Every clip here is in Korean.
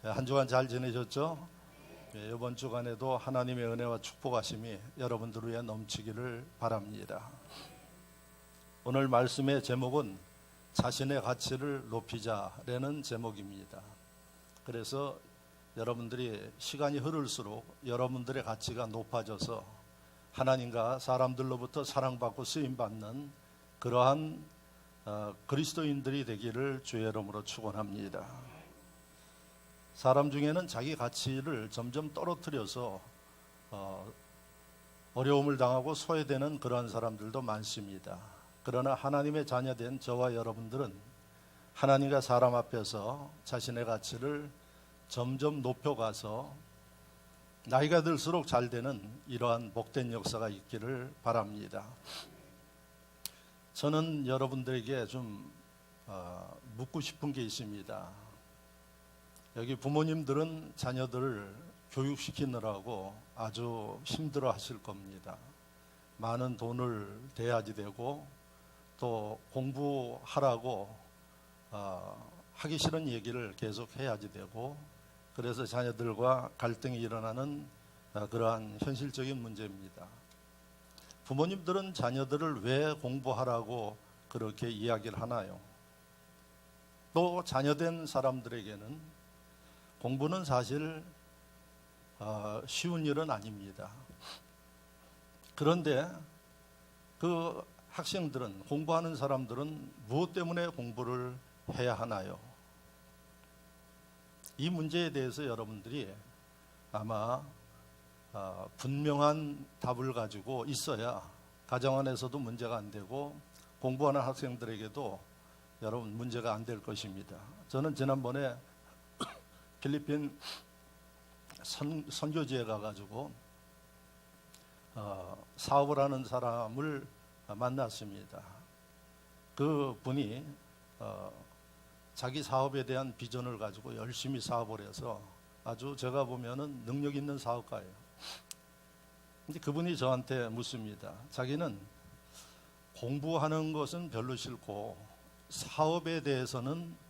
한 주간 잘 지내셨죠? 이번 주간에도 하나님의 은혜와 축복하심이 여러분들 위해 넘치기를 바랍니다. 오늘 말씀의 제목은 자신의 가치를 높이자라는 제목입니다. 그래서 여러분들이 시간이 흐를수록 여러분들의 가치가 높아져서 하나님과 사람들로부터 사랑받고 쓰임받는 그러한 그리스도인들이 되기를 주의 이름으로 축원합니다. 사람 중에는 자기 가치를 점점 떨어뜨려서 어려움을 당하고 소외되는 그러한 사람들도 많습니다. 그러나 하나님의 자녀된 저와 여러분들은 하나님과 사람 앞에서 자신의 가치를 점점 높여가서 나이가 들수록 잘 되는 이러한 복된 역사가 있기를 바랍니다. 저는 여러분들에게 좀 묻고 싶은 게 있습니다. 여기 부모님들은 자녀들을 교육시키느라고 아주 힘들어 하실 겁니다. 많은 돈을 대야지 되고 또 공부하라고 하기 싫은 얘기를 계속 해야지 되고 그래서 자녀들과 갈등이 일어나는 그러한 현실적인 문제입니다. 부모님들은 자녀들을 왜 공부하라고 그렇게 이야기를 하나요? 또 자녀된 사람들에게는 공부는 사실 쉬운 일은 아닙니다. 그런데 그 학생들은, 공부하는 사람들은 무엇 때문에 공부를 해야 하나요? 이 문제에 대해서 여러분들이 아마 분명한 답을 가지고 있어야 가정 안에서도 문제가 안 되고 공부하는 학생들에게도 여러분 문제가 안 될 것입니다. 저는 지난번에 필리핀 선교지에 가가지고 사업을 하는 사람을 만났습니다. 그 분이 자기 사업에 대한 비전을 가지고 열심히 사업을 해서 아주 제가 보면은 능력 있는 사업가예요. 근데 그분이 저한테 묻습니다. 자기는 공부하는 것은 별로 싫고 사업에 대해서는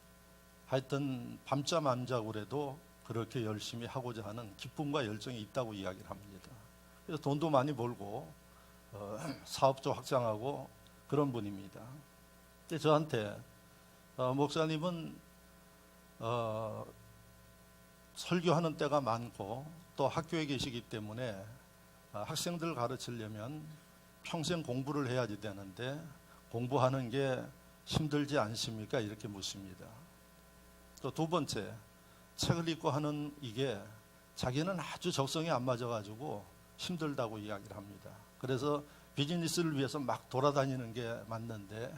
하여튼 밤잠 안 자고 그래도 그렇게 열심히 하고자 하는 기쁨과 열정이 있다고 이야기를 합니다. 그래서 돈도 많이 벌고 사업도 확장하고 그런 분입니다. 근데 저한테 목사님은 설교하는 때가 많고 또 학교에 계시기 때문에 학생들 가르치려면 평생 공부를 해야지 되는데 공부하는 게 힘들지 않습니까? 이렇게 묻습니다. 또 두 번째, 책을 읽고 하는 이게 자기는 아주 적성에 안 맞아가지고 힘들다고 이야기를 합니다. 그래서 비즈니스를 위해서 막 돌아다니는 게 맞는데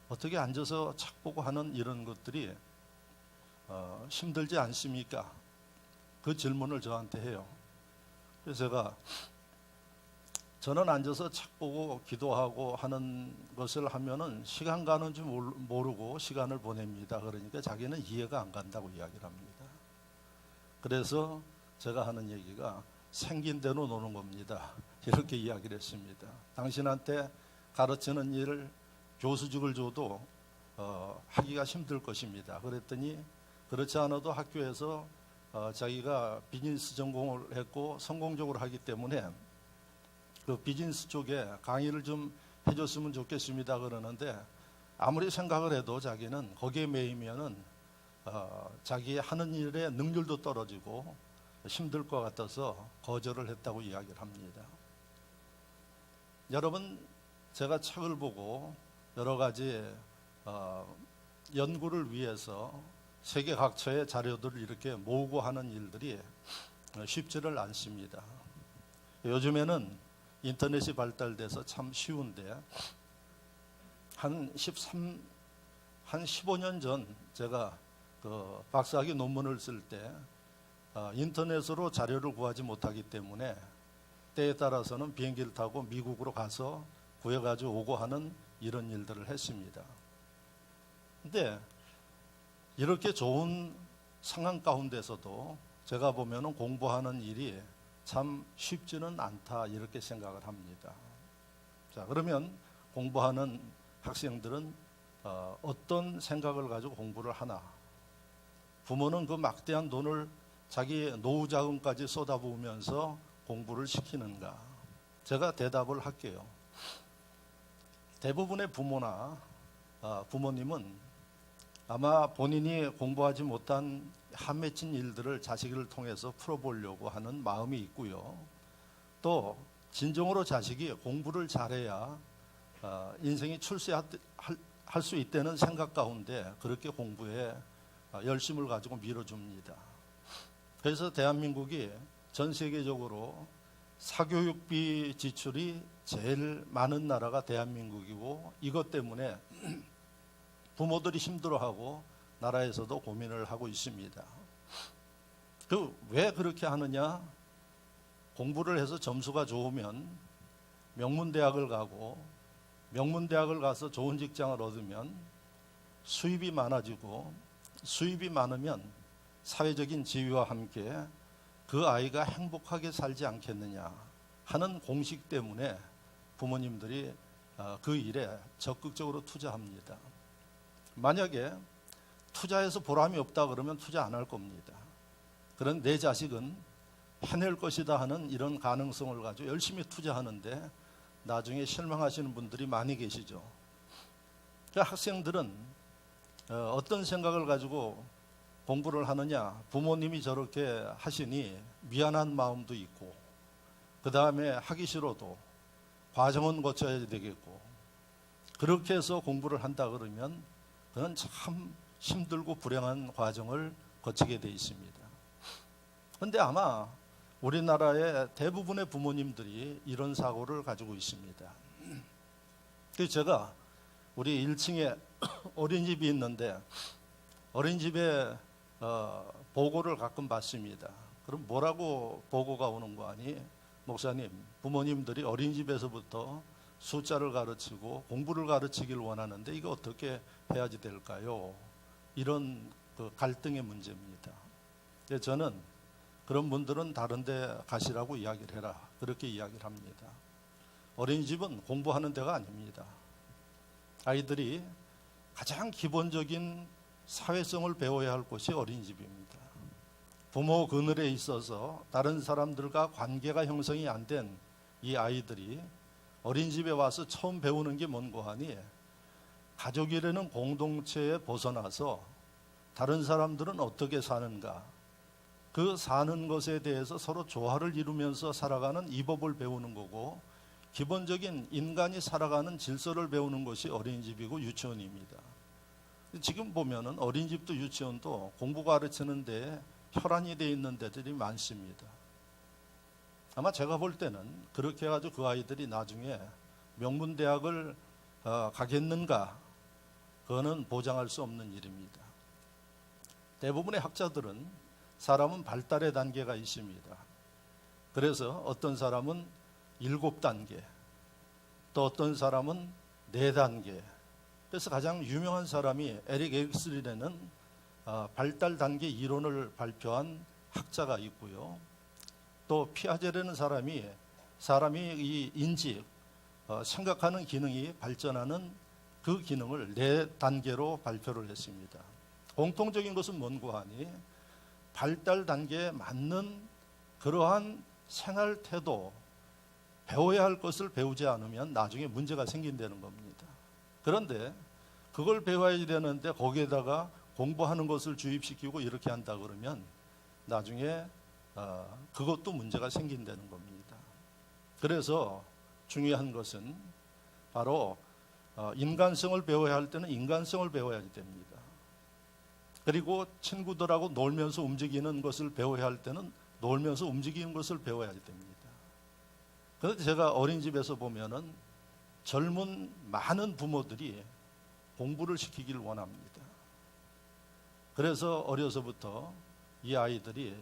어떻게 앉아서 책 보고 하는 이런 것들이 힘들지 않습니까? 그 질문을 저한테 해요. 그래서 저는 앉아서 책 보고 기도하고 하는 것을 하면은 시간 가는 줄 모르고 시간을 보냅니다. 그러니까 자기는 이해가 안 간다고 이야기를 합니다. 그래서 제가 하는 얘기가 생긴 대로 노는 겁니다. 이렇게 이야기를 했습니다. 당신한테 가르치는 일을 교수직을 줘도 하기가 힘들 것입니다. 그랬더니 그렇지 않아도 학교에서 자기가 비즈니스 전공을 했고 성공적으로 하기 때문에 그 비즈니스 쪽에 강의를 좀 해줬으면 좋겠습니다. 그러는데 아무리 생각을 해도 자기는 거기에 매이면은 자기 하는 일의 능률도 떨어지고 힘들 것 같아서 거절을 했다고 이야기를 합니다. 여러분, 제가 책을 보고 여러 가지 연구를 위해서 세계 각처의 자료들을 이렇게 모으고 하는 일들이 쉽지를 않습니다. 요즘에는 인터넷이 발달돼서 참 쉬운데 한 15년 전 제가 그 박사학위 논문을 쓸 때 인터넷으로 자료를 구하지 못하기 때문에 때에 따라서는 비행기를 타고 미국으로 가서 구해가지고 오고 하는 이런 일들을 했습니다. 근데 이렇게 좋은 상황 가운데서도 제가 보면은 공부하는 일이 참 쉽지는 않다 이렇게 생각을 합니다. 자, 그러면 공부하는 학생들은 어떤 생각을 가지고 공부를 하나? 부모는 그 막대한 돈을 자기 노후 자금까지 쏟아부으면서 공부를 시키는가? 제가 대답을 할게요. 대부분의 부모나 부모님은 아마 본인이 공부하지 못한 한 맺힌 일들을 자식을 통해서 풀어보려고 하는 마음이 있고요. 또 진정으로 자식이 공부를 잘해야 인생이 출세할 수 있다는 생각 가운데 그렇게 공부에 열심을 가지고 밀어줍니다. 그래서 대한민국이 전 세계적으로 사교육비 지출이 제일 많은 나라가 대한민국이고, 이것 때문에 부모들이 힘들어하고 나라에서도 고민을 하고 있습니다. 왜 그렇게 하느냐? 공부를 해서 점수가 좋으면 명문대학을 가고, 명문대학을 가서 좋은 직장을 얻으면 수입이 많아지고, 수입이 많으면 사회적인 지위와 함께 그 아이가 행복하게 살지 않겠느냐 하는 공식 때문에 부모님들이 그 일에 적극적으로 투자합니다. 만약에 투자해서 보람이 없다 그러면 투자 안 할 겁니다. 그런 내 자식은 해낼 것이다 하는 이런 가능성을 가지고 열심히 투자하는데 나중에 실망하시는 분들이 많이 계시죠. 학생들은 어떤 생각을 가지고 공부를 하느냐? 부모님이 저렇게 하시니 미안한 마음도 있고, 그 다음에 하기 싫어도 과정은 거쳐야 되겠고, 그렇게 해서 공부를 한다 그러면 그건 참 힘들고 불행한 과정을 거치게 돼 있습니다. 그런데 아마 우리나라의 대부분의 부모님들이 이런 사고를 가지고 있습니다. 그래서 제가 우리 1층에 어린이집이 있는데 어린이집에 보고를 가끔 받습니다. 그럼 뭐라고 보고가 오는 거 아니? 목사님, 부모님들이 어린이집에서부터 숫자를 가르치고 공부를 가르치길 원하는데 이거 어떻게 해야지 될까요? 이런 그 갈등의 문제입니다. 저는 그런 분들은 다른 데 가시라고 이야기를 해라, 그렇게 이야기를 합니다. 어린이집은 공부하는 데가 아닙니다. 아이들이 가장 기본적인 사회성을 배워야 할 곳이 어린이집입니다. 부모 그늘에 있어서 다른 사람들과 관계가 형성이 안 된 이 아이들이 어린이집에 와서 처음 배우는 게 뭔고 하니, 가족이라는 공동체에 벗어나서 다른 사람들은 어떻게 사는가, 그 사는 것에 대해서 서로 조화를 이루면서 살아가는 이 법을 배우는 거고, 기본적인 인간이 살아가는 질서를 배우는 것이 어린이집이고 유치원입니다. 지금 보면은 어린이집도 유치원도 공부 가르치는데 혈안이 되어 있는 데들이 많습니다. 아마 제가 볼 때는 그렇게 해가지고 그 아이들이 나중에 명문대학을 가겠는가, 그거는 보장할 수 없는 일입니다. 대부분의 학자들은 사람은 발달의 단계가 있습니다. 그래서 어떤 사람은 7단계, 또 어떤 사람은 4단계. 그래서 가장 유명한 사람이 에릭 엑슬리라는 발달 단계 이론을 발표한 학자가 있고요. 또 피아제라는 사람이 이 인지, 생각하는 기능이 발전하는 그 기능을 4단계로 발표를 했습니다. 공통적인 것은 뭔고 하니, 발달 단계에 맞는 그러한 생활 태도, 배워야 할 것을 배우지 않으면 나중에 문제가 생긴다는 겁니다. 그런데 그걸 배워야 되는데 거기에다가 공부하는 것을 주입시키고 이렇게 한다 그러면 나중에 그것도 문제가 생긴다는 겁니다. 그래서 중요한 것은 바로 인간성을 배워야 할 때는 인간성을 배워야 됩니다. 그리고 친구들하고 놀면서 움직이는 것을 배워야 할 때는 놀면서 움직이는 것을 배워야 됩니다. 그런데 제가 어린이집에서 보면은 젊은 많은 부모들이 공부를 시키길 원합니다. 그래서 어려서부터 이 아이들이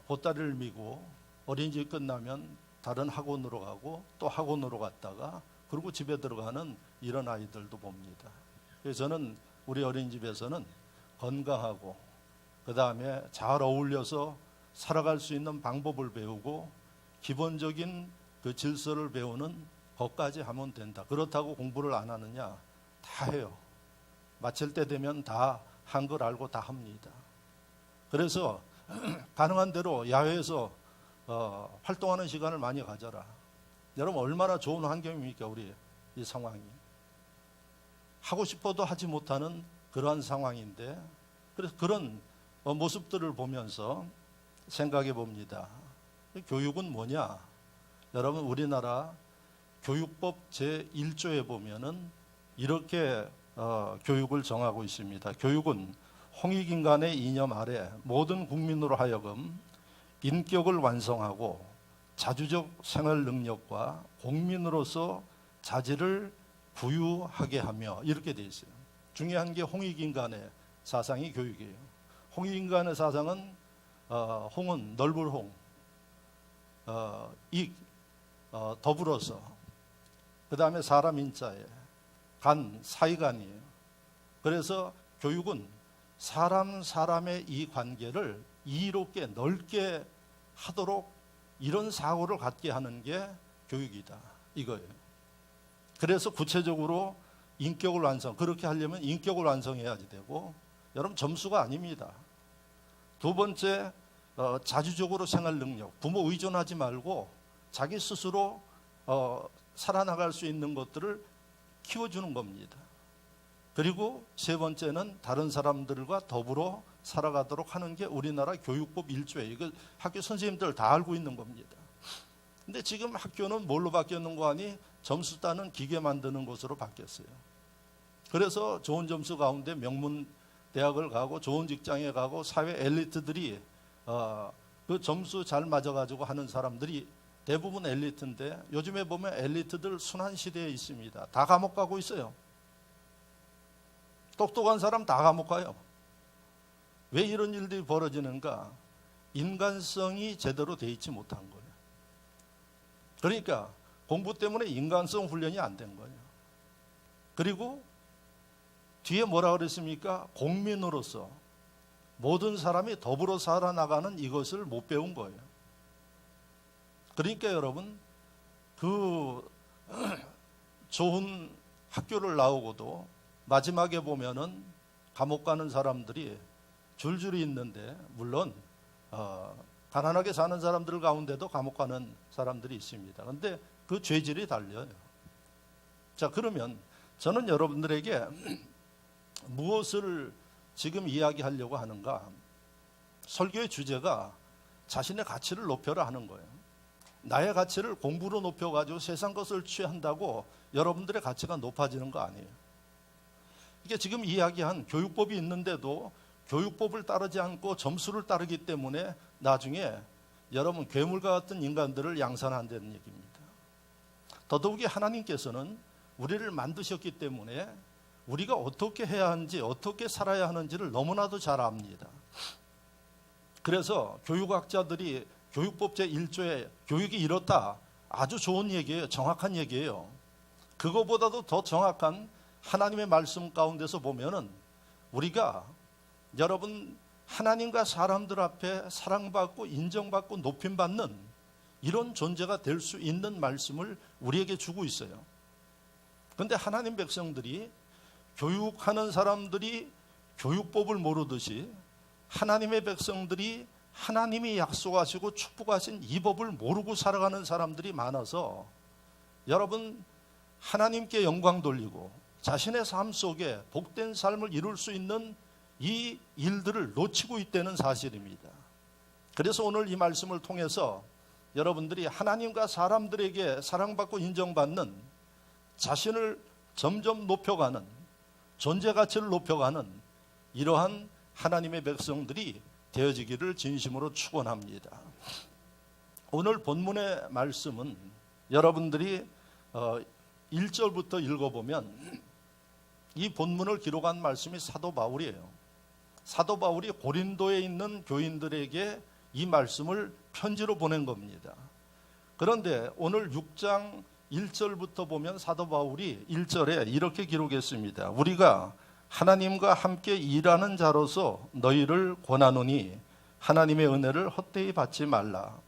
보따리를 미고 어린이집 끝나면 다른 학원으로 가고 또 학원으로 갔다가 그리고 집에 들어가는 이런 아이들도 봅니다. 그래서 저는 우리 어린이집에서는 건강하고 그 다음에 잘 어울려서 살아갈 수 있는 방법을 배우고 기본적인 그 질서를 배우는 것까지 하면 된다. 그렇다고 공부를 안 하느냐? 다 해요. 마칠 때 되면 다 한 걸 알고 다 합니다. 그래서 가능한 대로 야외에서 활동하는 시간을 많이 가져라. 여러분 얼마나 좋은 환경입니까? 우리 이 상황이. 하고 싶어도 하지 못하는 그러한 상황인데, 그래서 그런 모습들을 보면서 생각해 봅니다. 교육은 뭐냐? 여러분 우리나라 교육법 제1조에 보면은 이렇게 교육을 정하고 있습니다. 교육은 홍익인간의 이념 아래 모든 국민으로 하여금 인격을 완성하고 자주적 생활 능력과 공민으로서 자질을 부유하게 하며, 이렇게 되어 있어요. 중요한 게 홍익인간의 사상이 교육이에요. 홍익인간의 사상은 홍은 넓은 홍, 더불어서, 그 다음에 사람 인자에 사이간이에요. 그래서 교육은 사람의 이 관계를 이롭게 넓게 하도록 이런 사고를 갖게 하는 게 교육이다, 이거예요. 그래서 구체적으로 인격을 그렇게 하려면 인격을 완성해야지 되고, 여러분 점수가 아닙니다. 두 번째, 자주적으로 생활 능력, 부모 의존하지 말고 자기 스스로 살아나갈 수 있는 것들을 키워주는 겁니다. 그리고 세 번째는 다른 사람들과 더불어 살아가도록 하는 게 우리나라 교육법 1조예요. 이거 학교 선생님들 다 알고 있는 겁니다. 근데 지금 학교는 뭘로 바뀌었는 거 아니? 점수 따는 기계 만드는 곳으로 바뀌었어요. 그래서 좋은 점수 가운데 명문 대학을 가고 좋은 직장에 가고 사회 엘리트들이 그 점수 잘 맞아가지고 하는 사람들이 대부분 엘리트인데, 요즘에 보면 엘리트들 순환 시대에 있습니다. 다 감옥 가고 있어요. 똑똑한 사람 다 감옥 가요. 왜 이런 일들이 벌어지는가? 인간성이 제대로 돼 있지 못한 거예요. 그러니까 공부 때문에 인간성 훈련이 안 된 거예요. 그리고 뒤에 뭐라 그랬습니까? 공민으로서 모든 사람이 더불어 살아나가는 이것을 못 배운 거예요. 그러니까 여러분, 그 좋은 학교를 나오고도 마지막에 보면은 감옥 가는 사람들이 줄줄이 있는데, 물론 가난하게 사는 사람들 가운데도 감옥 가는 사람들이 있습니다. 그런데 그 죄질이 달라요. 자, 그러면 저는 여러분들에게 무엇을 지금 이야기하려고 하는가? 설교의 주제가 자신의 가치를 높여라 하는 거예요. 나의 가치를 공부로 높여가지고 세상 것을 취한다고 여러분들의 가치가 높아지는 거 아니에요. 이게 지금 이야기한 교육법이 있는데도 교육법을 따르지 않고 점수를 따르기 때문에 나중에 여러분 괴물과 같은 인간들을 양산한다는 얘기입니다. 더더욱이 하나님께서는 우리를 만드셨기 때문에 우리가 어떻게 해야 하는지, 어떻게 살아야 하는지를 너무나도 잘 압니다. 그래서 교육학자들이 교육법 제1조에 교육이 이렇다, 아주 좋은 얘기예요. 정확한 얘기예요. 그거보다도 더 정확한 하나님의 말씀 가운데서 보면은 우리가 여러분 하나님과 사람들 앞에 사랑받고 인정받고 높임받는 이런 존재가 될 수 있는 말씀을 우리에게 주고 있어요. 그런데 하나님 백성들이, 교육하는 사람들이 교육법을 모르듯이 하나님의 백성들이 하나님이 약속하시고 축복하신 이 법을 모르고 살아가는 사람들이 많아서 여러분 하나님께 영광 돌리고 자신의 삶 속에 복된 삶을 이룰 수 있는 이 일들을 놓치고 있다는 사실입니다. 그래서 오늘 이 말씀을 통해서 여러분들이 하나님과 사람들에게 사랑받고 인정받는, 자신을 점점 높여가는, 존재 가치를 높여가는 이러한 하나님의 백성들이 되어지기를 진심으로 축원합니다. 오늘 본문의 말씀은 여러분들이 1절부터 읽어보면 이 본문을 기록한 말씀이 사도 바울이에요. 사도 바울이 고린도에 있는 교인들에게 이 말씀을 편지로 보낸 겁니다. 그런데 오늘 6장 1절부터 보면 사도 바울이 1절에 이렇게 기록했습니다. 우리가 하나님과 함께 일하는 자로서 너희를 권하노니 하나님의 은혜를 헛되이 받지 말라.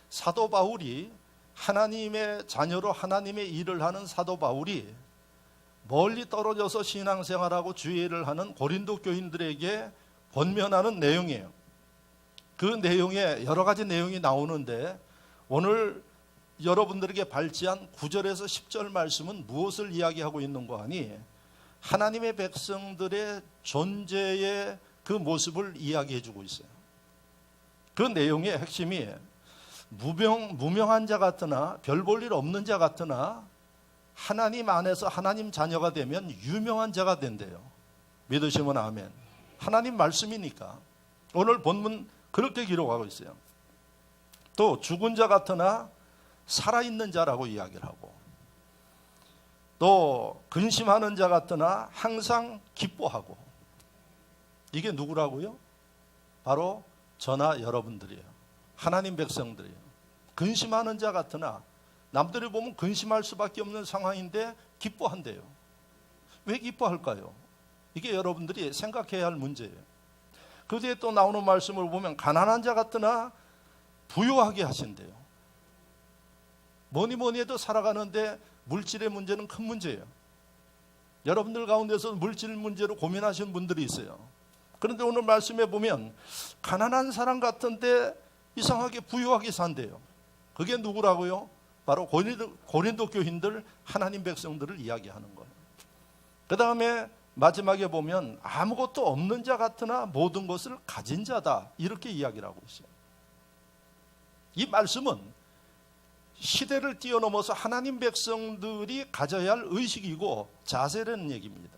사도 바울이 하나님의 자녀로 하나님의 일을 하는 사도 바울이 멀리 떨어져서 신앙생활하고 주의 일을 하는 고린도 교인들에게 권면하는 내용이에요. 그 내용에 여러 가지 내용이 나오는데 오늘 여러분들에게 발지한 9절에서 10절 말씀은 무엇을 이야기하고 있는 거 아니? 하나님의 백성들의 존재의 그 모습을 이야기해 주고 있어요. 그 내용의 핵심이 무명한 자 같으나 별 볼 일 없는 자 같으나 하나님 안에서 하나님 자녀가 되면 유명한 자가 된대요. 믿으시면 아멘. 하나님 말씀이니까. 오늘 본문 그렇게 기록하고 있어요. 또 죽은 자 같으나 살아있는 자라고 이야기를 하고, 또 근심하는 자 같으나 항상 기뻐하고. 이게 누구라고요? 바로 저나 여러분들이에요. 하나님 백성들이에요. 근심하는 자 같으나, 남들이 보면 근심할 수밖에 없는 상황인데 기뻐한대요. 왜 기뻐할까요? 이게 여러분들이 생각해야 할 문제예요. 그 뒤에 또 나오는 말씀을 보면 가난한 자 같으나 부유하게 하신대요. 뭐니 해도 살아가는데 물질의 문제는 큰 문제예요. 여러분들 가운데서 물질 문제로 고민하시는 분들이 있어요. 그런데 오늘 말씀에 보면 가난한 사람 같은데 이상하게 부유하게 산대요. 그게 누구라고요? 바로 고린도 교인들, 하나님 백성들을 이야기하는 거예요. 그 다음에 마지막에 보면 아무것도 없는 자 같으나 모든 것을 가진 자다, 이렇게 이야기를 하고 있어요. 이 말씀은 시대를 뛰어넘어서 하나님 백성들이 가져야 할 의식이고 자세라는 얘기입니다.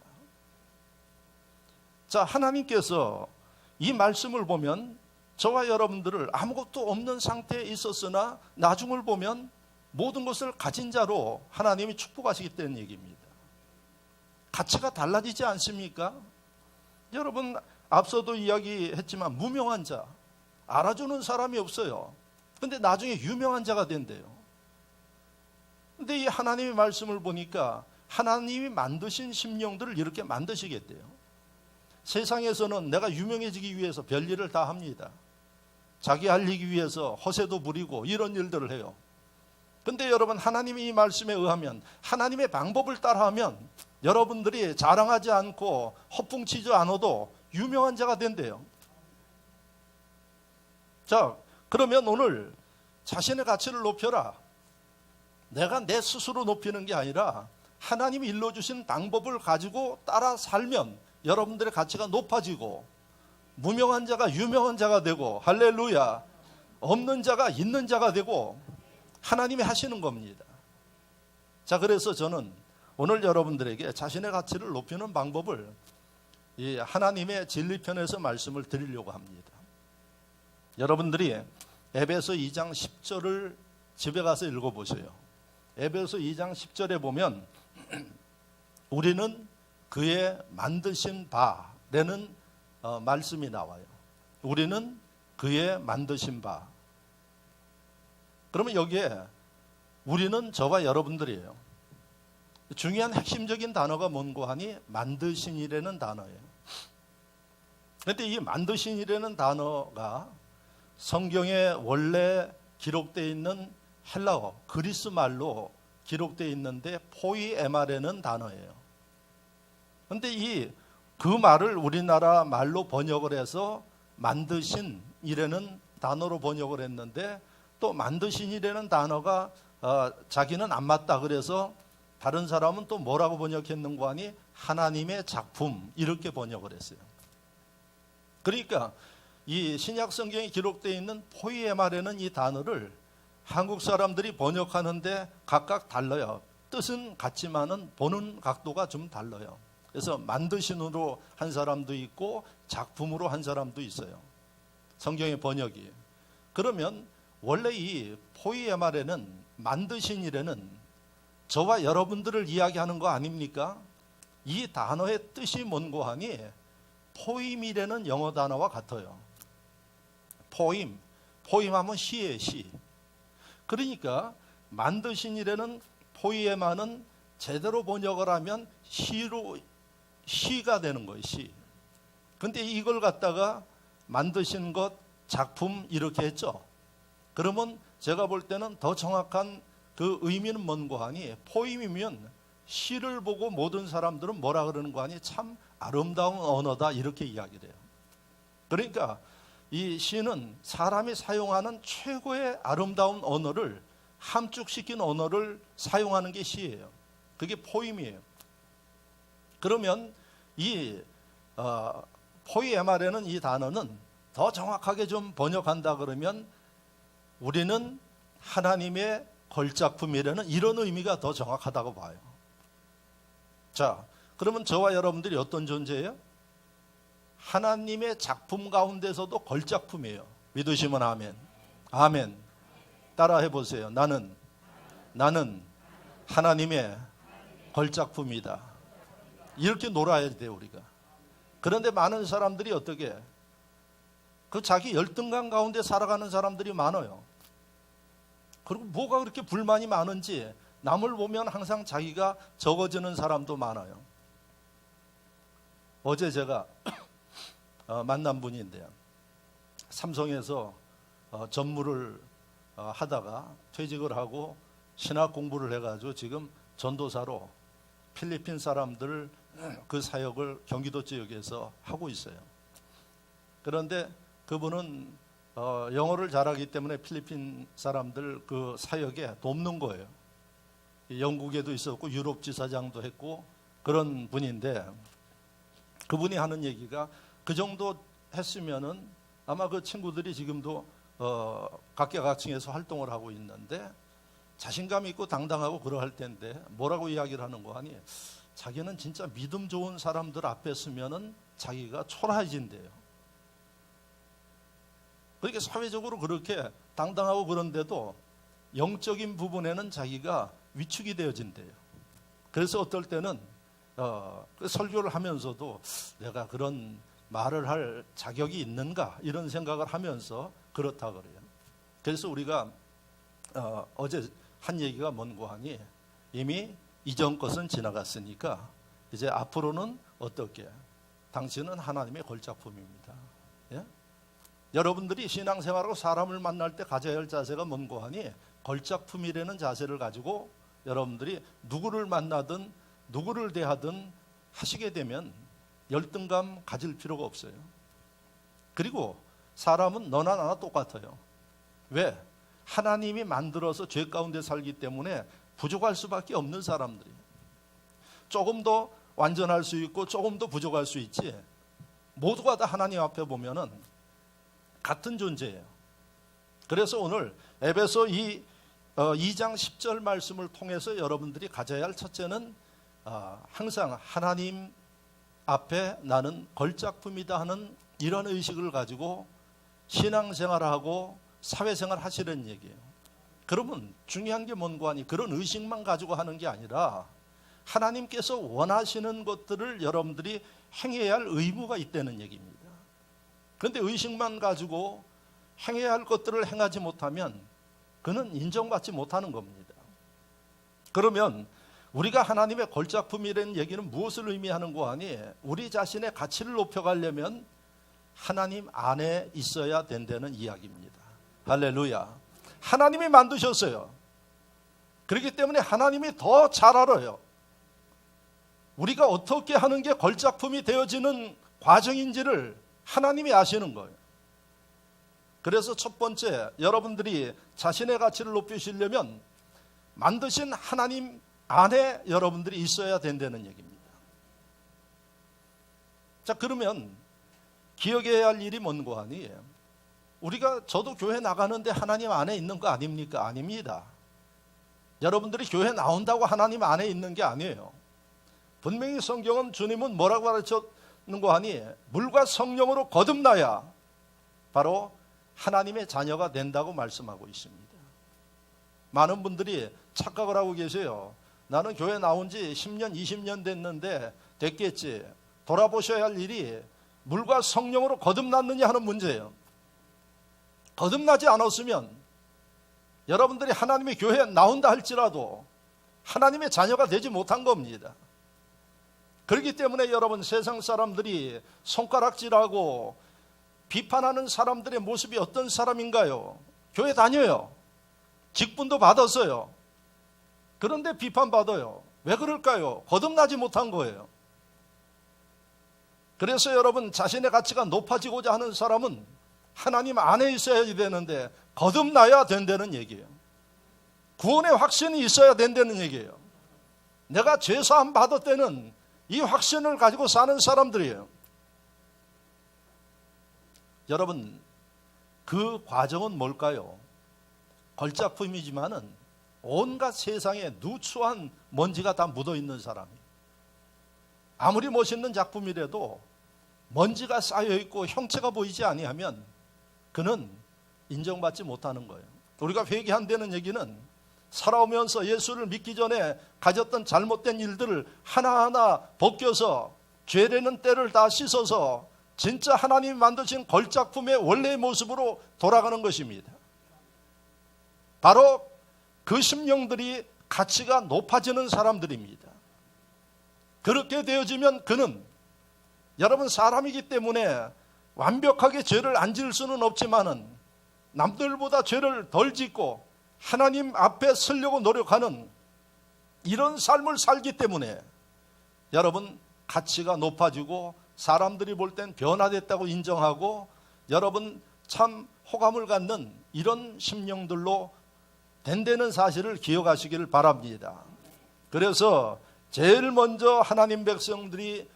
자, 하나님께서 이 말씀을 보면 저와 여러분들을 아무것도 없는 상태에 있었으나 나중을 보면 모든 것을 가진 자로 하나님이 축복하시겠다는 얘기입니다. 가치가 달라지지 않습니까? 여러분, 앞서도 이야기했지만 무명한 자, 알아주는 사람이 없어요. 근데 나중에 유명한 자가 된대요. 근데 이 하나님의 말씀을 보니까 하나님이 만드신 심령들을 이렇게 만드시겠대요. 세상에서는 내가 유명해지기 위해서 별일을 다 합니다. 자기 알리기 위해서 허세도 부리고 이런 일들을 해요. 근데 여러분, 하나님의 이 말씀에 의하면, 하나님의 방법을 따라하면 여러분들이 자랑하지 않고 허풍치지 않아도 유명한 자가 된대요. 자, 그러면 오늘 자신의 가치를 높여라. 내가 내 스스로 높이는 게 아니라 하나님이 일러주신 방법을 가지고 따라 살면 여러분들의 가치가 높아지고, 무명한 자가 유명한 자가 되고, 할렐루야, 없는 자가 있는 자가 되고, 하나님이 하시는 겁니다. 자, 그래서 저는 오늘 여러분들에게 자신의 가치를 높이는 방법을 이 하나님의 진리편에서 말씀을 드리려고 합니다. 여러분들이 에베소 2장 10절을 집에 가서 읽어보세요. 에베소 2장 10절에 보면 우리는 그의 만드신 바라는 말씀이 나와요. 우리는 그의 만드신 바. 그러면 여기에 우리는 저와 여러분들이에요. 중요한 핵심적인 단어가 뭔고 하니 만드신이라는 단어예요. 그런데 이 만드신이라는 단어가 성경에 원래 기록되어 있는 헬라어, 그리스 말로 기록되어 있는데 포이에마라는 단어예요. 그런데 그 말을 우리나라 말로 번역을 해서 만드신이라는 단어로 번역을 했는데, 또 만드신이라는 단어가 자기는 안 맞다 그래서 다른 사람은 또 뭐라고 번역했는고 하니 하나님의 작품, 이렇게 번역을 했어요. 그러니까 이 신약 성경에 기록되어 있는 포이에마라는 이 단어를 한국 사람들이 번역하는데 각각 달라요. 뜻은 같지만은 보는 각도가 좀 달라요. 그래서 만드신으로 한 사람도 있고 작품으로 한 사람도 있어요. 성경의 번역이. 그러면 원래 이 포이에마라는 만드신이라는 저와 여러분들을 이야기하는 거 아닙니까? 이 단어의 뜻이 뭔고 하니 포임이라는 영어 단어와 같아요. 포임하면 시예요, 시. 그러니까 만드신이라는 포이에마는 제대로 번역을 하면 시가 되는 거예요, 시. 근데 이걸 갖다가 만드신 것, 작품 이렇게 했죠. 그러면 제가 볼 때는 더 정확한 그 의미는 뭔고 하니 포임이면 시를 보고 모든 사람들은 뭐라 그러는 거 하니 참 아름다운 언어다, 이렇게 이야기를 해요. 그러니까 이 시는 사람이 사용하는 최고의 아름다운 언어를 함축시킨 언어를 사용하는 게 시예요. 그게 포임이에요. 그러면 이 포이에마라는 이 단어는 더 정확하게 좀 번역한다 그러면 우리는 하나님의 걸작품이라는 이런 의미가 더 정확하다고 봐요. 자, 그러면 저와 여러분들이 어떤 존재예요? 하나님의 작품 가운데서도 걸작품이에요. 믿으시면 아멘. 아멘. 따라 해보세요. 나는 하나님의 걸작품이다. 이렇게 놀아야 돼요, 우리가. 그런데 많은 사람들이 어떻게 그 자기 열등감 가운데 살아가는 사람들이 많아요. 그리고 뭐가 그렇게 불만이 많은지 남을 보면 항상 자기가 적어지는 사람도 많아요. 어제 제가 만난 분인데요. 삼성에서 전무를 하다가 퇴직을 하고 신학 공부를 해가지고 지금 전도사로 필리핀 사람들 그 사역을 경기도 지역에서 하고 있어요. 그런데 그분은 영어를 잘하기 때문에 필리핀 사람들 그 사역에 돕는 거예요. 영국에도 있었고 유럽 지사장도 했고 그런 분인데 그분이 하는 얘기가 그 정도 했으면은 아마 그 친구들이 지금도 각계각층에서 활동을 하고 있는데 자신감 있고 당당하고 그러할 텐데 뭐라고 이야기를 하는 거 아니? 자기는 진짜 믿음 좋은 사람들 앞에 서면은 자기가 초라해진대요. 그렇게 사회적으로 그렇게 당당하고 그런데도 영적인 부분에는 자기가 위축이 되어진대요. 그래서 어떨 때는 그 설교를 하면서도 내가 그런 말을 할 자격이 있는가 이런 생각을 하면서 그렇다 그래요. 그래서 우리가 어제 한 얘기가 뭔고 하니 이미 이전 것은 지나갔으니까 이제 앞으로는 어떻게? 당신은 하나님의 걸작품입니다. 예? 여러분들이 신앙생활하고 사람을 만날 때 가져야 할 자세가 뭔고 하니 걸작품이라는 자세를 가지고 여러분들이 누구를 만나든 누구를 대하든 하시게 되면 열등감 가질 필요가 없어요. 그리고 사람은 너나 나나 똑같아요. 왜? 하나님이 만들어서 죄 가운데 살기 때문에 부족할 수밖에 없는 사람들이에요. 조금 더 완전할 수 있고 조금 더 부족할 수 있지 모두가 다 하나님 앞에 보면은 같은 존재예요. 그래서 오늘 에베소 2장 10절 말씀을 통해서 여러분들이 가져야 할 첫째는 항상 하나님 앞에 나는 걸작품이다 하는 이런 의식을 가지고 신앙생활하고 사회생활 하시는 얘기예요. 그러면 중요한 게 뭔고 하니 그런 의식만 가지고 하는 게 아니라 하나님께서 원하시는 것들을 여러분들이 행해야 할 의무가 있다는 얘기입니다. 그런데 의식만 가지고 행해야 할 것들을 행하지 못하면 그는 인정받지 못하는 겁니다. 그러면 우리가 하나님의 걸작품이라는 얘기는 무엇을 의미하는 거 아니? 우리 자신의 가치를 높여가려면 하나님 안에 있어야 된다는 이야기입니다. 할렐루야. 하나님이 만드셨어요. 그렇기 때문에 하나님이 더 잘 알아요. 우리가 어떻게 하는 게 걸작품이 되어지는 과정인지를 하나님이 아시는 거예요. 그래서 첫 번째, 여러분들이 자신의 가치를 높이시려면 만드신 하나님 안에 여러분들이 있어야 된다는 얘기입니다. 자, 그러면 기억해야 할 일이 뭔고 하니 저도 교회 나가는데 하나님 안에 있는 거 아닙니까? 아닙니다. 여러분들이 교회 나온다고 하나님 안에 있는 게 아니에요. 분명히 성경은 주님은 뭐라고 가르쳤는 거 하니 물과 성령으로 거듭나야 바로 하나님의 자녀가 된다고 말씀하고 있습니다. 많은 분들이 착각을 하고 계세요. 나는 교회 나온 지 10년, 20년 됐겠지. 돌아보셔야 할 일이 물과 성령으로 거듭났느냐 하는 문제예요. 거듭나지 않았으면 여러분들이 하나님의 교회에 나온다 할지라도 하나님의 자녀가 되지 못한 겁니다. 그렇기 때문에 여러분 세상 사람들이 손가락질하고 비판하는 사람들의 모습이 어떤 사람인가요? 교회 다녀요. 직분도 받았어요. 그런데 비판받아요. 왜 그럴까요? 거듭나지 못한 거예요. 그래서 여러분 자신의 가치가 높아지고자 하는 사람은 하나님 안에 있어야 되는데 거듭나야 된다는 얘기예요. 구원의 확신이 있어야 된다는 얘기예요. 내가 죄사함 받을 때는 이 확신을 가지고 사는 사람들이에요. 여러분, 그 과정은 뭘까요? 걸작품이지만은 온갖 세상에 누추한 먼지가 다 묻어있는 사람이, 아무리 멋있는 작품이라도 먼지가 쌓여있고 형체가 보이지 아니하면 그는 인정받지 못하는 거예요. 우리가 회개한다는 얘기는 살아오면서 예수를 믿기 전에 가졌던 잘못된 일들을 하나하나 벗겨서 죄되는 때를 다 씻어서 진짜 하나님이 만드신 걸작품의 원래의 모습으로 돌아가는 것입니다. 바로 그 심령들이 가치가 높아지는 사람들입니다. 그렇게 되어지면 그는, 여러분, 사람이기 때문에 완벽하게 죄를 안 지을 수는 없지만은 남들보다 죄를 덜 짓고 하나님 앞에 서려고 노력하는 이런 삶을 살기 때문에 여러분, 가치가 높아지고 사람들이 볼 땐 변화됐다고 인정하고 여러분 참 호감을 갖는 이런 심령들로 된다는 사실을 기억하시기를 바랍니다. 그래서 제일 먼저 하나님 백성들이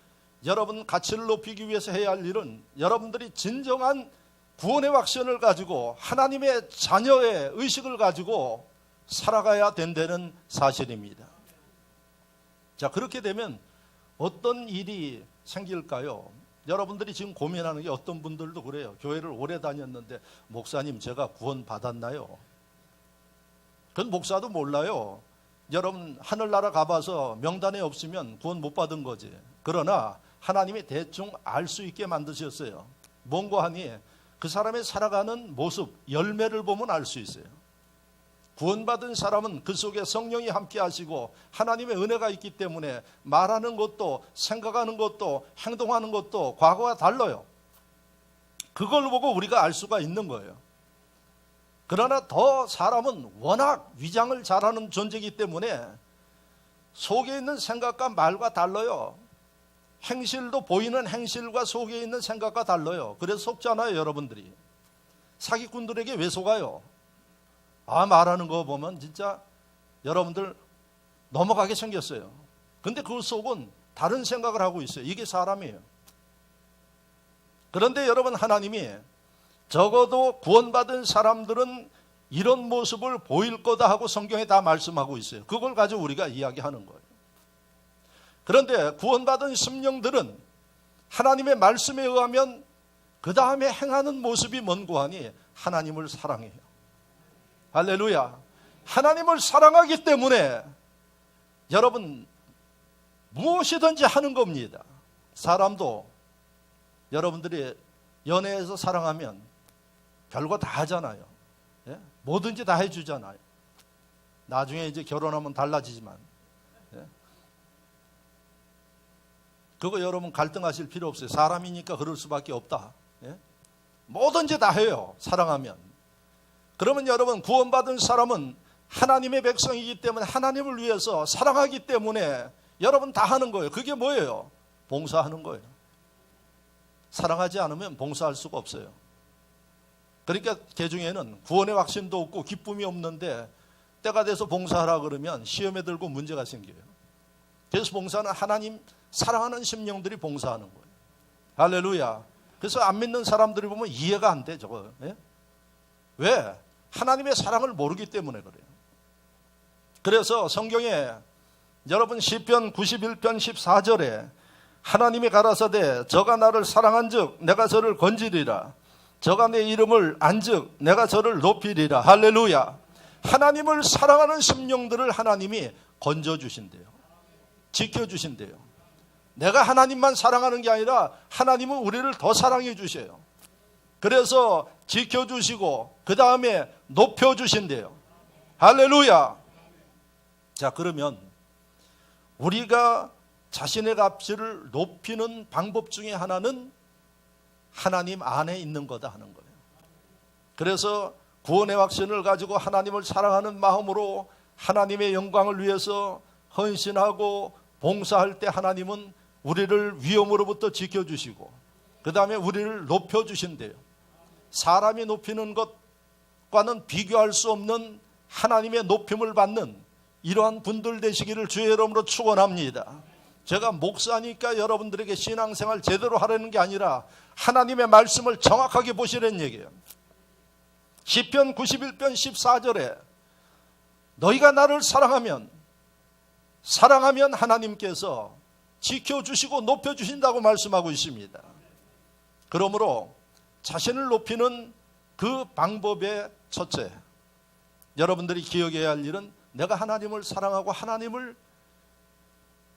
여러분 가치를 높이기 위해서 해야 할 일은 여러분들이 진정한 구원의 확신을 가지고 하나님의 자녀의 의식을 가지고 살아가야 된다는 사실입니다. 자, 그렇게 되면 어떤 일이 생길까요? 여러분들이 지금 고민하는 게, 어떤 분들도 그래요. 교회를 오래 다녔는데 목사님 제가 구원 받았나요? 그건 목사도 몰라요. 여러분 하늘나라 가봐서 명단에 없으면 구원 못 받은 거지. 그러나 하나님이 대충 알 수 있게 만드셨어요. 뭔고 하니 그 사람의 살아가는 모습, 열매를 보면 알 수 있어요. 구원받은 사람은 그 속에 성령이 함께 하시고 하나님의 은혜가 있기 때문에 말하는 것도 생각하는 것도 행동하는 것도 과거와 달라요. 그걸 보고 우리가 알 수가 있는 거예요. 그러나 더 사람은 워낙 위장을 잘하는 존재이기 때문에 속에 있는 생각과 말과 달라요. 행실도 보이는 행실과 속에 있는 생각과 달라요. 그래서 속잖아요. 여러분들이 사기꾼들에게 왜 속아요? 말하는 거 보면 진짜 여러분들 넘어가게 생겼어요. 근데 그 속은 다른 생각을 하고 있어요. 이게 사람이에요. 그런데 여러분, 하나님이 적어도 구원받은 사람들은 이런 모습을 보일 거다 하고 성경에 다 말씀하고 있어요. 그걸 가지고 우리가 이야기하는 거예요. 그런데 구원받은 심령들은 하나님의 말씀에 의하면 그 다음에 행하는 모습이 뭔고 하니 하나님을 사랑해요. 할렐루야. 하나님을 사랑하기 때문에 여러분 무엇이든지 하는 겁니다. 사람도 여러분들이 연애에서 사랑하면 별거 다 하잖아요. 예? 뭐든지 다 해주잖아요. 나중에 이제 결혼하면 달라지지만, 예? 그거 여러분 갈등하실 필요 없어요. 사람이니까 그럴 수밖에 없다. 예? 뭐든지 다 해요. 사랑하면. 그러면 여러분, 구원받은 사람은 하나님의 백성이기 때문에 하나님을 위해서 사랑하기 때문에 여러분 다 하는 거예요. 그게 뭐예요? 봉사하는 거예요. 사랑하지 않으면 봉사할 수가 없어요. 그러니까 개중에는 구원의 확신도 없고 기쁨이 없는데 때가 돼서 봉사하라 그러면 시험에 들고 문제가 생겨요. 그래서 봉사는 하나님 사랑하는 심령들이 봉사하는 거예요. 할렐루야. 그래서 안 믿는 사람들이 보면 이해가 안 돼, 저거. 예? 왜? 하나님의 사랑을 모르기 때문에 그래요. 그래서 성경에 여러분 시편 91편 14절에 하나님이 가라사대 저가 나를 사랑한즉 내가 저를 건지리라. 저가 내 이름을 안즉 내가 저를 높이리라. 할렐루야. 하나님을 사랑하는 심령들을 하나님이 건져주신대요. 지켜주신대요. 내가 하나님만 사랑하는 게 아니라 하나님은 우리를 더 사랑해 주셔요. 그래서 지켜주시고 그 다음에 높여주신대요. 할렐루야. 자, 그러면 우리가 자신의 가치를 높이는 방법 중에 하나는 하나님 안에 있는 거다 하는 거예요. 그래서 구원의 확신을 가지고 하나님을 사랑하는 마음으로 하나님의 영광을 위해서 헌신하고 봉사할 때 하나님은 우리를 위험으로부터 지켜주시고 그 다음에 우리를 높여주신대요. 사람이 높이는 것과는 비교할 수 없는 하나님의 높임을 받는 이러한 분들 되시기를 주의 이름으로 축원합니다. 제가 목사니까 여러분들에게 신앙생활 제대로 하라는 게 아니라 하나님의 말씀을 정확하게 보시라는 얘기예요. 시편 91편 14절에 너희가 나를 사랑하면 하나님께서 지켜주시고 높여주신다고 말씀하고 있습니다. 그러므로 자신을 높이는 그 방법의 첫째, 여러분들이 기억해야 할 일은 내가 하나님을 사랑하고 하나님을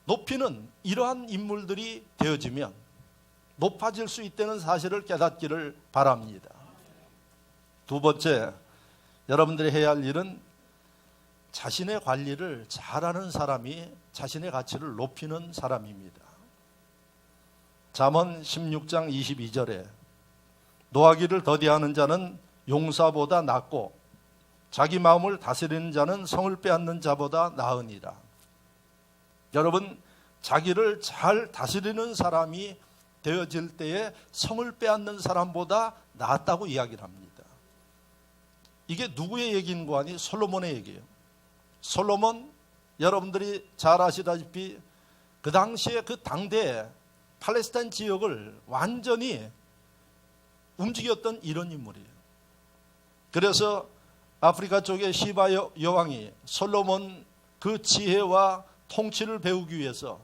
높이는 이러한 인물들이 되어지면 높아질 수 있다는 사실을 깨닫기를 바랍니다. 두 번째, 여러분들이 해야 할 일은 자신의 관리를 잘하는 사람이 자신의 가치를 높이는 사람입니다. 잠언 16장 22절에 노하기를 더디하는 자는 용사보다 낫고 자기 마음을 다스리는 자는 성을 빼앗는 자보다 나으니라. 여러분, 자기를 잘 다스리는 사람이 되어질 때에 성을 빼앗는 사람보다 낫다고 이야기를 합니다. 이게 누구의 얘기인고 하니 솔로몬의 얘기예요. 솔로몬, 여러분들이 잘 아시다시피 그 당시에 그 당대에 팔레스타인 지역을 완전히 움직였던 이런 인물이에요. 그래서 아프리카 쪽의 시바 여왕이 솔로몬 그 지혜와 통치를 배우기 위해서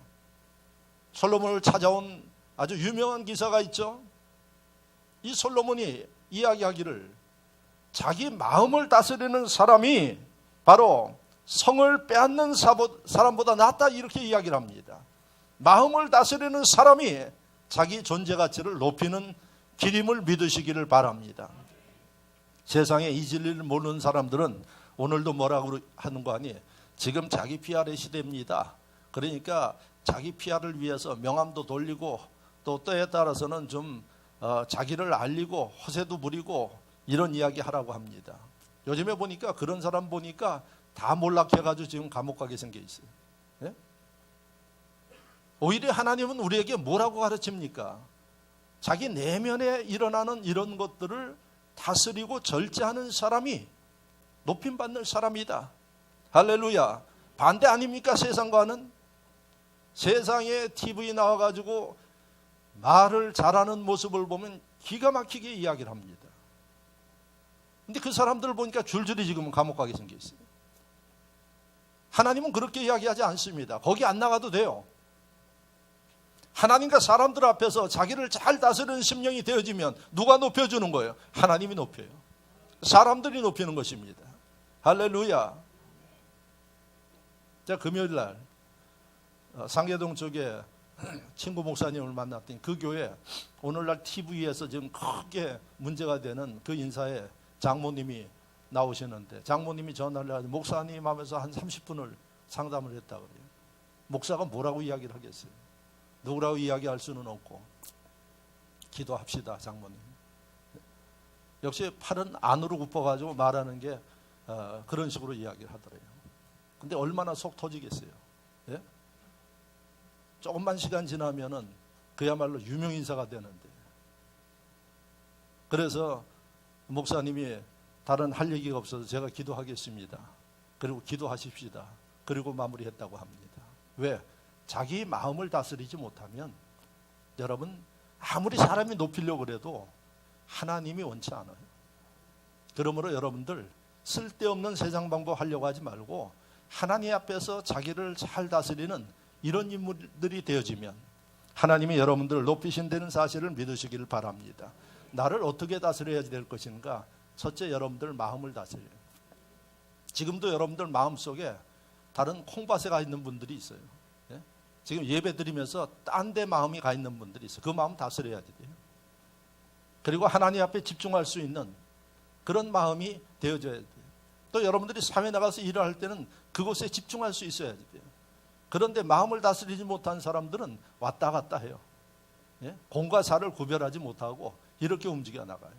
솔로몬을 찾아온 아주 유명한 기사가 있죠. 이 솔로몬이 이야기하기를 자기 마음을 다스리는 사람이 바로 성을 빼앗는 사람보다 낫다, 이렇게 이야기를 합니다. 마음을 다스리는 사람이 자기 존재 가치를 높이는 길임을 믿으시기를 바랍니다. 세상에 이 진리를 모르는 사람들은 오늘도 뭐라고 하는 거 아니? 지금 자기 PR의 시대입니다. 그러니까 자기 PR을 위해서 명함도 돌리고 또 때에 따라서는 좀 자기를 알리고 허세도 부리고 이런 이야기 하라고 합니다. 요즘에 보니까 그런 사람 보니까 다 몰락해가지고 지금 감옥 가게 생겨 있어요. 예? 오히려 하나님은 우리에게 뭐라고 가르칩니까? 자기 내면에 일어나는 이런 것들을 다스리고 절제하는 사람이 높임받는 사람이다. 할렐루야. 반대 아닙니까? 세상과는. 세상에 TV 나와가지고 말을 잘하는 모습을 보면 기가 막히게 이야기를 합니다. 근데 그 사람들을 보니까 줄줄이 지금 감옥 가게 생겨 있어요. 하나님은 그렇게 이야기하지 않습니다. 거기 안 나가도 돼요. 하나님과 사람들 앞에서 자기를 잘 다스리는 심령이 되어지면 누가 높여주는 거예요? 하나님이 높여요. 사람들이 높이는 것입니다. 할렐루야. 제가 금요일 날 상계동 쪽에 친구 목사님을 만났더니 그 교회 오늘날 TV에서 지금 크게 문제가 되는 그 인사에 장모님이 나오시는데 장모님이 전화를 해가지고 목사님 하면서 한 30분을 상담을 했다 그래요. 목사가 뭐라고 이야기를 하겠어요? 누구라고 이야기할 수는 없고 기도합시다 장모님. 역시 팔은 안으로 굽어가지고 말하는 게 그런 식으로 이야기를 하더래요. 근데 얼마나 속 터지겠어요. 예? 조금만 시간 지나면은 그야말로 유명인사가 되는데. 그래서 목사님이 다른 할 얘기가 없어서 제가 기도하겠습니다. 그리고 기도하십시다. 그리고 마무리했다고 합니다. 왜? 자기 마음을 다스리지 못하면 여러분 아무리 사람이 높이려고 그래도 하나님이 원치 않아요. 그러므로 여러분들 쓸데없는 세상 방법 하려고 하지 말고 하나님 앞에서 자기를 잘 다스리는 이런 인물들이 되어지면 하나님이 여러분들을 높이신다는 사실을 믿으시기를 바랍니다. 나를 어떻게 다스려야 될 것인가? 첫째, 여러분들 마음을 다스려요. 지금도 여러분들 마음속에 다른 콩밭에 가 있는 분들이 있어요. 예? 지금 예배 드리면서 딴 데 마음이 가 있는 분들이 있어요. 그 마음 다스려야 돼요. 그리고 하나님 앞에 집중할 수 있는 그런 마음이 되어져야 돼요. 또 여러분들이 사회 나가서 일을 할 때는 그곳에 집중할 수 있어야 돼요. 그런데 마음을 다스리지 못한 사람들은 왔다 갔다 해요. 예? 공과 사를 구별하지 못하고 이렇게 움직여 나가요.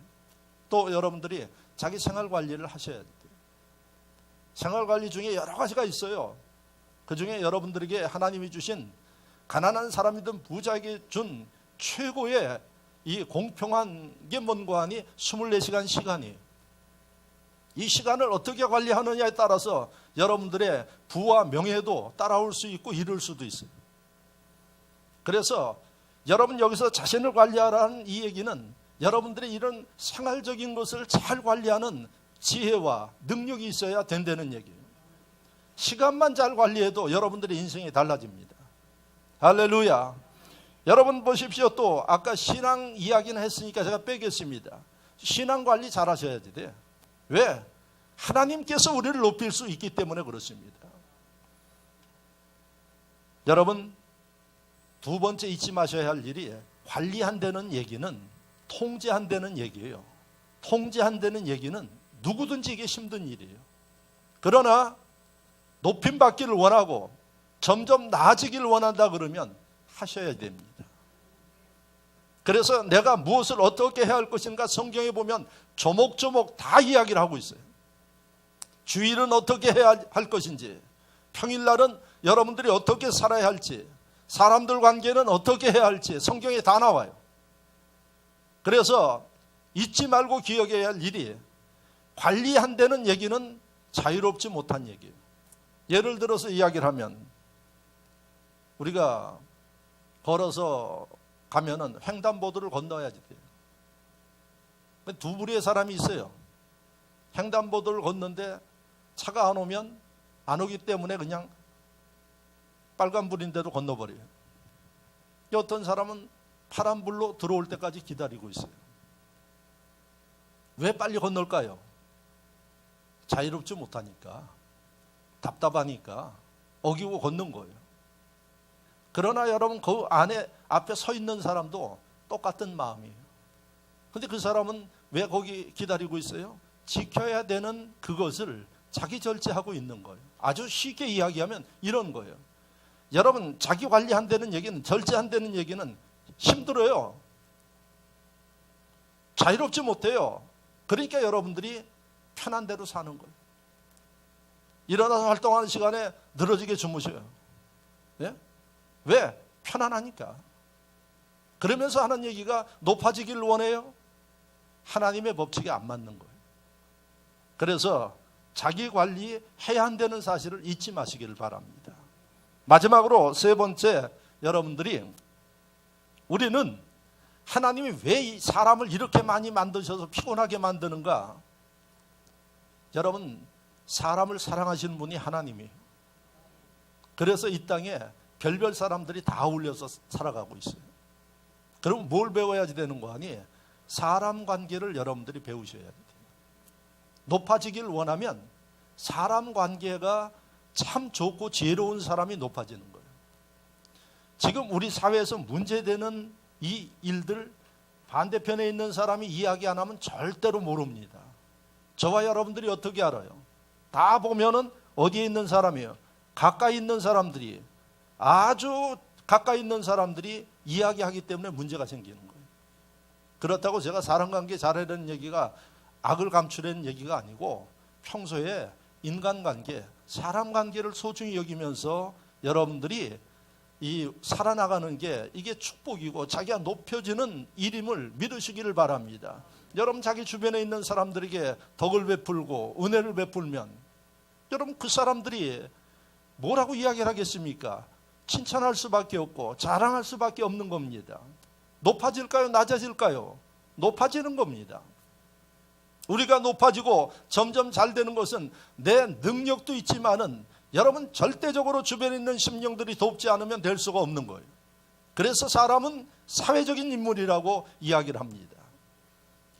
또 여러분들이 자기 생활 관리를 하셔야 돼요. 생활 관리 중에 여러 가지가 있어요. 그 중에 여러분들에게 하나님이 주신 가난한 사람이든 부자에게 준 최고의 이 공평한 게 뭔가 하니 24시간 시간이, 이 시간을 어떻게 관리하느냐에 따라서 여러분들의 부와 명예도 따라올 수 있고 이룰 수도 있어요. 그래서 여러분 여기서 자신을 관리하라는 이 얘기는 여러분들의 이런 생활적인 것을 잘 관리하는 지혜와 능력이 있어야 된다는 얘기예요. 시간만 잘 관리해도 여러분들의 인생이 달라집니다. 할렐루야. 여러분 보십시오. 또 아까 신앙 이야기는 했으니까 제가 빼겠습니다. 신앙 관리 잘 하셔야지 돼요. 왜? 하나님께서 우리를 높일 수 있기 때문에 그렇습니다. 여러분, 두 번째 잊지 마셔야 할 일이 관리한다는 얘기는 통제한다는 얘기예요. 통제한다는 얘기는 누구든지 이게 힘든 일이에요. 그러나 높임 받기를 원하고 점점 나아지기를 원한다 그러면 하셔야 됩니다. 그래서 내가 무엇을 어떻게 해야 할 것인가 성경에 보면 조목조목 다 이야기를 하고 있어요. 주일은 어떻게 해야 할 것인지, 평일날은 여러분들이 어떻게 살아야 할지, 사람들 관계는 어떻게 해야 할지 성경에 다 나와요. 그래서 잊지 말고 기억해야 할 일이 관리한다는 얘기는 자유롭지 못한 얘기예요. 예를 들어서 이야기를 하면 우리가 걸어서 가면은 횡단보도를 건너야지 돼요. 두 부류의 사람이 있어요. 횡단보도를 걷는데 차가 안 오면 안 오기 때문에 그냥 빨간불인데도 건너버려요. 어떤 사람은 파란불로 들어올 때까지 기다리고 있어요. 왜 빨리 건널까요? 자유롭지 못하니까, 답답하니까 어기고 걷는 거예요. 그러나 여러분 그 안에 앞에 서 있는 사람도 똑같은 마음이에요. 근데 그 사람은 왜 거기 기다리고 있어요? 지켜야 되는 그것을 자기 절제하고 있는 거예요. 아주 쉽게 이야기하면 이런 거예요. 여러분 자기 관리한다는 얘기는, 절제한다는 얘기는 힘들어요. 자유롭지 못해요. 그러니까 여러분들이 편한 대로 사는 거예요. 일어나서 활동하는 시간에 늘어지게 주무셔요. 예? 왜? 편안하니까. 그러면서 하는 얘기가 높아지기를 원해요. 하나님의 법칙에 안 맞는 거예요. 그래서 자기 관리해야 한다는 사실을 잊지 마시기를 바랍니다. 마지막으로 세 번째, 여러분들이 우리는 하나님이 왜 이 사람을 이렇게 많이 만드셔서 피곤하게 만드는가? 여러분, 사람을 사랑하시는 분이 하나님이에요. 그래서 이 땅에 별별 사람들이 다 어울려서 살아가고 있어요. 그럼 뭘 배워야지 되는 거 아니? 사람 관계를 여러분들이 배우셔야 돼요. 높아지길 원하면 사람 관계가 참 좋고 지혜로운 사람이 높아지는 거예요. 지금 우리 사회에서 문제되는 이 일들, 반대편에 있는 사람이 이야기 안 하면 절대로 모릅니다. 저와 여러분들이 어떻게 알아요? 다 보면은 어디에 있는 사람이에요? 가까이 있는 사람들이, 아주 가까이 있는 사람들이 이야기하기 때문에 문제가 생기는 거예요. 그렇다고 제가 사람관계 잘하려는 얘기가 악을 감추려는 얘기가 아니고, 평소에 인간관계, 사람관계를 소중히 여기면서 여러분들이 이 살아나가는 게 이게 축복이고 자기가 높여지는 일임을 믿으시기를 바랍니다. 여러분 자기 주변에 있는 사람들에게 덕을 베풀고 은혜를 베풀면 여러분 그 사람들이 뭐라고 이야기를 하겠습니까? 칭찬할 수밖에 없고 자랑할 수밖에 없는 겁니다. 높아질까요? 낮아질까요? 높아지는 겁니다. 우리가 높아지고 점점 잘 되는 것은 내 능력도 있지만은 여러분 절대적으로 주변에 있는 심령들이 돕지 않으면 될 수가 없는 거예요. 그래서 사람은 사회적인 인물이라고 이야기를 합니다.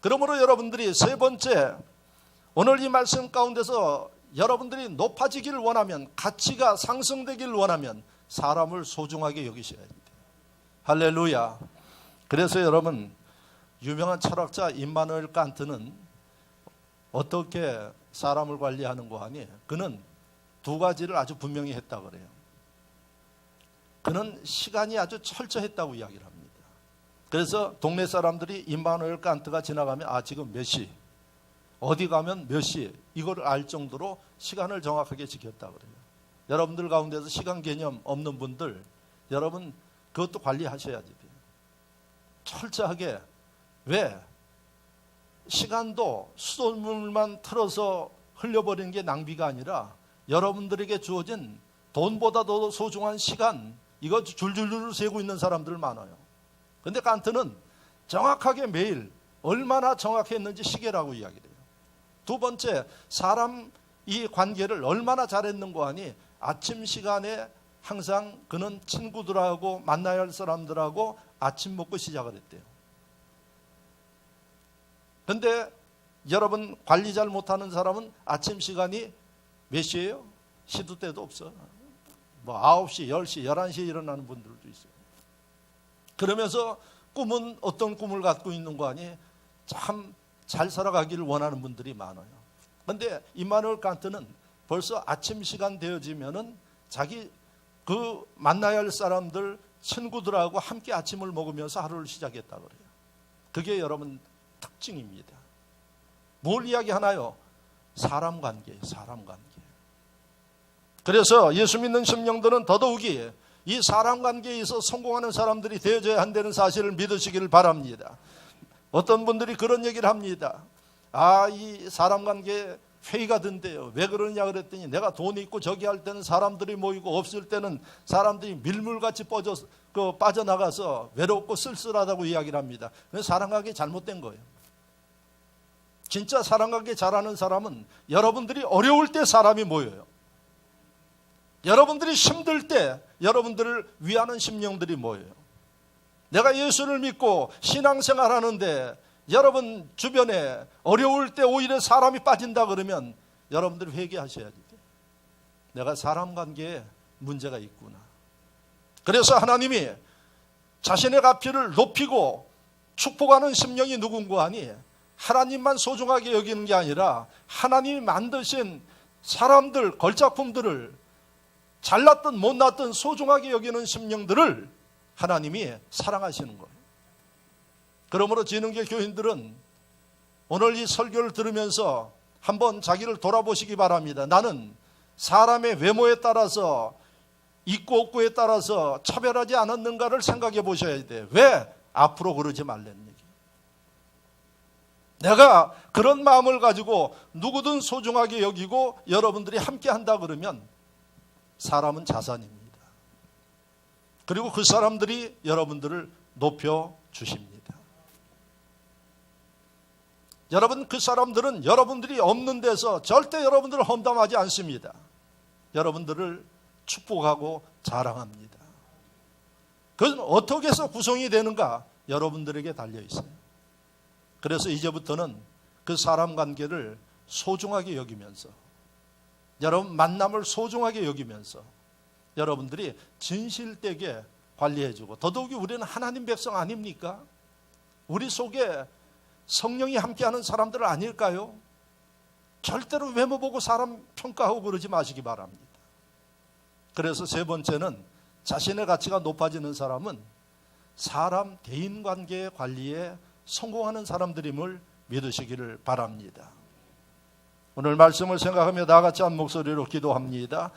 그러므로 여러분들이 세 번째, 오늘 이 말씀 가운데서 여러분들이 높아지기를 원하면, 가치가 상승되기를 원하면 사람을 소중하게 여기셔야 돼요. 할렐루야. 그래서 여러분, 유명한 철학자 임마누엘 칸트는 어떻게 사람을 관리하는 거 아니에요? 그는 두 가지를 아주 분명히 했다 그래요. 그는 시간이 아주 철저했다고 이야기를 합니다. 그래서 동네 사람들이 임마누엘 칸트가 지나가면 지금 몇 시, 어디 가면 몇 시, 이걸 알 정도로 시간을 정확하게 지켰다 그래요. 여러분들 가운데서 시간 개념 없는 분들, 여러분 그것도 관리하셔야지 돼요. 철저하게 왜? 시간도 수돗물만 틀어서 흘려버리는 게 낭비가 아니라 여러분들에게 주어진 돈보다도 소중한 시간, 이거 줄줄줄 세고 있는 사람들 많아요. 그런데 칸트는 정확하게 매일 얼마나 정확했는지 시계라고 이야기를 해요. 두 번째, 사람 이 관계를 얼마나 잘했는고 하니 아침 시간에 항상 그는 친구들하고 만나야 할 사람들하고 아침 먹고 시작을 했대요. 그런데 여러분 관리 잘 못하는 사람은 아침 시간이 몇 시예요? 시도 때도 없어. 뭐 9시, 10시, 11시에 일어나는 분들도 있어요. 그러면서 꿈은 어떤 꿈을 갖고 있는 거 아니? 참 잘 살아가기를 원하는 분들이 많아요. 그런데 임마누엘 칸트는 벌써 아침 시간 되어지면은 자기 그 만나야 할 사람들, 친구들하고 함께 아침을 먹으면서 하루를 시작했다고 그래요. 그게 여러분 특징입니다. 뭘 이야기하나요? 사람 관계예요. 사람 관계. 그래서 예수 믿는 심령들은 더더욱이 이 사람 관계에 있어 성공하는 사람들이 되어져야 한다는 사실을 믿으시기를 바랍니다. 어떤 분들이 그런 얘기를 합니다. 이 사람 관계 회의가 든대요. 왜 그러냐 그랬더니 내가 돈이 있고 저기 할 때는 사람들이 모이고 없을 때는 사람들이 밀물같이 빠져나가서 외롭고 쓸쓸하다고 이야기를 합니다. 그래서 사람 관계 잘못된 거예요. 진짜 사람 관계 잘하는 사람은 여러분들이 어려울 때 사람이 모여요. 여러분들이 힘들 때 여러분들을 위하는 심령들이 모여요. 내가 예수를 믿고 신앙생활 하는데 여러분 주변에 어려울 때 오히려 사람이 빠진다 그러면 여러분들이 회개하셔야 돼요. 내가 사람 관계에 문제가 있구나. 그래서 하나님이 자신의 가치를 높이고 축복하는 심령이 누군가 하니 하나님만 소중하게 여기는 게 아니라 하나님이 만드신 사람들, 걸작품들을 잘났든 못났든 소중하게 여기는 심령들을 하나님이 사랑하시는 거예요. 그러므로 지능계 교인들은 오늘 이 설교를 들으면서 한번 자기를 돌아보시기 바랍니다. 나는 사람의 외모에 따라서 있고 없고에 따라서 차별하지 않았는가를 생각해 보셔야 돼요. 왜? 앞으로 그러지 말라는 얘기. 내가 그런 마음을 가지고 누구든 소중하게 여기고 여러분들이 함께 한다 그러면 사람은 자산입니다. 그리고 그 사람들이 여러분들을 높여주십니다. 여러분, 그 사람들은 여러분들이 없는 데서 절대 여러분들을 험담하지 않습니다. 여러분들을 축복하고 자랑합니다. 그건 어떻게 해서 구성이 되는가? 여러분들에게 달려있어요. 그래서 이제부터는 그 사람 관계를 소중하게 여기면서 여러분 만남을 소중하게 여기면서 여러분들이 진실되게 관리해주고 더더욱이 우리는 하나님 백성 아닙니까? 우리 속에 성령이 함께하는 사람들 아닐까요? 절대로 외모 보고 사람 평가하고 그러지 마시기 바랍니다. 그래서 세 번째는 자신의 가치가 높아지는 사람은 사람 대인관계 관리에 성공하는 사람들임을 믿으시기를 바랍니다. 오늘 말씀을 생각하며 다 같이 한 목소리로 기도합니다.